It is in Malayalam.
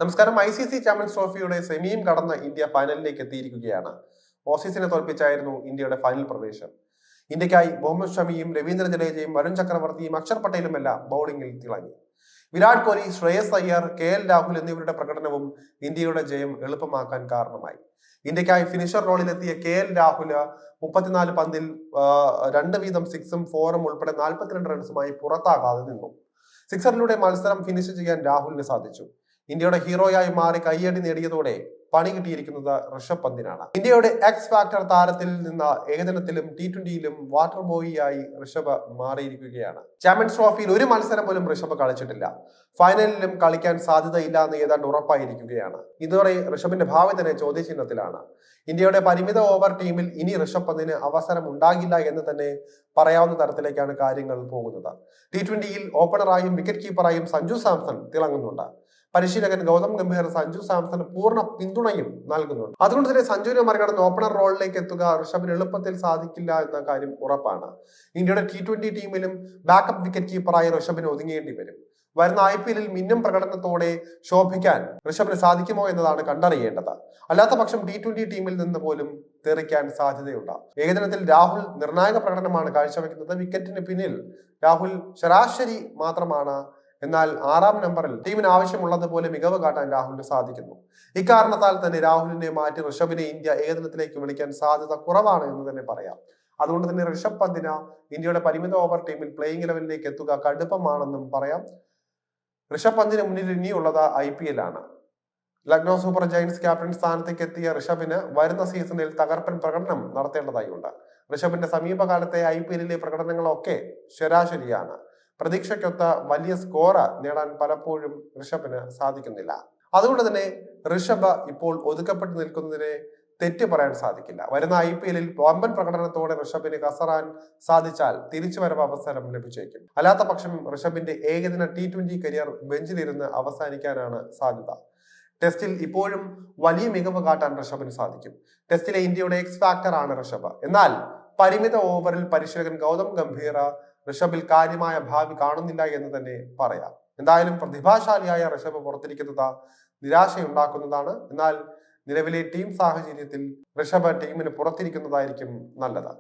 നമസ്കാരം. ICC ചാമ്പ്യൻസ് ട്രോഫിയുടെ സെമിയും കടന്ന് ഇന്ത്യ ഫൈനലിലേക്ക് എത്തിയിരിക്കുകയാണ്. ഓസീസിനെ തോൽപ്പിച്ചായിരുന്നു ഇന്ത്യയുടെ ഫൈനൽ പ്രവേശം. ഇന്ത്യക്കായി മുഹമ്മദ് ഷമിയും രവീന്ദ്ര ജഡേജയും വരുൺ ചക്രവർത്തിയും അക്ഷർ പട്ടേലുമെല്ലാം ബൗളിംഗിൽ തിളങ്ങി. വിരാട് കോഹ്ലി, ശ്രേയസ് അയ്യർ, KL രാഹുൽ എന്നിവരുടെ പ്രകടനവും ഇന്ത്യയുടെ ജയം എളുപ്പമാക്കാൻ കാരണമായി. ഇന്ത്യക്കായി ഫിനിഷർ റോളിലെത്തിയ KL രാഹുൽ 34 പന്തിൽ 2 വീതം സിക്സും 4ഉം ഉൾപ്പെടെ 42 റൺസുമായി പുറത്താകാതെ നിന്നു. സിക്സറിലൂടെ മത്സരം ഫിനിഷ് ചെയ്യാൻ രാഹുലിന് സാധിച്ചു. ഇന്ത്യയുടെ ഹീറോയായി മാറി കയ്യടി നേടിയതോടെ പണി കിട്ടിയിരിക്കുന്നത് ഋഷഭ് പന്തിനാണ്. ഇന്ത്യയുടെ എക്സ് ഫാക്ടർ താരത്തിൽ നിന്ന് ഏകദിനത്തിലും T20യിലും വാട്ടർ ബോയിയായി ഋഷഭ് മാറിയിരിക്കുകയാണ്. ചാമ്പ്യൻസ് ട്രോഫിയിൽ ഒരു മത്സരം പോലും ഋഷഭ് കളിച്ചിട്ടില്ല. ഫൈനലിലും കളിക്കാൻ സാധ്യതയില്ല എന്ന് ഏതാണ്ട് ഉറപ്പായിരിക്കുകയാണ്. ഇതോടെ ഋഷഭിന്റെ ഭാവി തന്നെ ചോദ്യചിഹ്നത്തിലാണ്. ഇന്ത്യയുടെ പരിമിത ഓവർ ടീമിൽ ഇനി ഋഷഭ് പന്തിന് അവസരം ഉണ്ടാകില്ല എന്ന് തന്നെ പറയാവുന്ന തരത്തിലേക്കാണ് കാര്യങ്ങൾ പോകുന്നത്. T20യിൽ ഓപ്പണറായും വിക്കറ്റ് കീപ്പറായും സഞ്ജു സാംസൺ തിളങ്ങുന്നുണ്ട്. പരിശീലകൻ ഗൗതം ഗംഭീർ സഞ്ജു സാംസണ് പൂർണ്ണ പിന്തുണയും നൽകുന്നുണ്ട്. അതുകൊണ്ട് തന്നെ സഞ്ജുവിനെ മറികടന്ന് ഓപ്പണർ റോളിലേക്ക് എത്തുക ഋഷഭിന് എളുപ്പത്തിൽ സാധിക്കില്ല എന്ന കാര്യം ഉറപ്പാണ്. ഇന്ത്യയുടെ T20 ടീമിലും ബാക്കപ്പ് വിക്കറ്റ് കീപ്പറായി ഋഷഭിന് ഒതുങ്ങേണ്ടി വരും. വരുന്ന IPL മിന്നും പ്രകടനത്തോടെ ശോഭിക്കാൻ ഋഷഭിന് സാധിക്കുമോ എന്നതാണ് കണ്ടറിയേണ്ടത്. അല്ലാത്ത പക്ഷം T20 ടീമിൽ നിന്ന് പോലും തെറിക്കാൻ സാധ്യതയുണ്ട്. ഏകദിനത്തിൽ രാഹുൽ നിർണായക പ്രകടനമാണ് കാഴ്ചവെക്കുന്നത്. വിക്കറ്റിന് പിന്നിൽ രാഹുൽ ശരാശരി മാത്രമാണ്. എന്നാൽ 6ാം നമ്പറിൽ ടീമിന് ആവശ്യമുള്ളതുപോലെ മികവ് കാട്ടാൻ രാഹുലിന് സാധിക്കുന്നു. ഇക്കാരണത്താൽ തന്നെ രാഹുലിനെ മാറ്റി ഋഷഭിനെ ഇന്ത്യ ഏകദിനത്തിലേക്ക് വിളിക്കാൻ സാധ്യത കുറവാണ് എന്ന് തന്നെ പറയാം. അതുകൊണ്ട് തന്നെ ഋഷഭ് പന്തിന് ഇന്ത്യയുടെ പരിമിത ഓവർ ടീമിൽ പ്ലേയിങ് 11ലേക്ക് എത്തുക കടുപ്പമാണെന്നും പറയാം. ഋഷഭ് പന്തിന് മുന്നിൽ ഇനിയുള്ളത് IPL ആണ്. ലക്നൗ സൂപ്പർ ജയൻസ് ക്യാപ്റ്റൻ സ്ഥാനത്തേക്ക് എത്തിയ ഋഷഭിന് വരുന്ന സീസണിൽ തകർപ്പൻ പ്രകടനം നടത്തേണ്ടതായുണ്ട്. ഋഷഭിന്റെ സമീപകാലത്തെ IPL പ്രകടനങ്ങളൊക്കെ ശരാശരിയാണ്. പ്രതീക്ഷയ്ക്കൊത്ത വലിയ സ്കോർ നേടാൻ പലപ്പോഴും ഋഷഭിന് സാധിക്കുന്നില്ല. അതുകൊണ്ട് തന്നെ ഋഷഭ് ഇപ്പോൾ ഒതുക്കപ്പെട്ട് നിൽക്കുന്നതിനെ തെറ്റ് പറയാൻ സാധിക്കില്ല. വരുന്ന IPL വമ്പൻ പ്രകടനത്തോടെ ഋഷഭിന് കസറാൻ സാധിച്ചാൽ തിരിച്ചുവരവ് അവസരം ലഭിച്ചേക്കും. അല്ലാത്ത പക്ഷം ഋഷഭിന്റെ ഏകദിന T20 കരിയർ ബെഞ്ചിലിരുന്ന് അവസാനിക്കാനാണ് സാധ്യത. ടെസ്റ്റിൽ ഇപ്പോഴും വലിയ മികവ് കാട്ടാൻ ഋഷഭിന് സാധിക്കും. ടെസ്റ്റിലെ ഇന്ത്യയുടെ എക്സ് ഫാക്ടർ ആണ് ഋഷഭ്. എന്നാൽ പരിമിത ഓവറിൽ പരിശീലകൻ ഗൗതം ഗംഭീർ ഋഷഭിൽ കാര്യമായ ഭാവി കാണുന്നില്ല എന്ന് തന്നെ പറയാം. എന്തായാലും പ്രതിഭാശാലിയായ ഋഷഭ് പുറത്തിരിക്കുന്നത് നിരാശയുണ്ടാക്കുന്നതാണ്. എന്നാൽ നിലവിലെ ടീം സാഹചര്യത്തിൽ ഋഷഭ് ടീമിന് പുറത്തിരിക്കുന്നതായിരിക്കും നല്ലത്.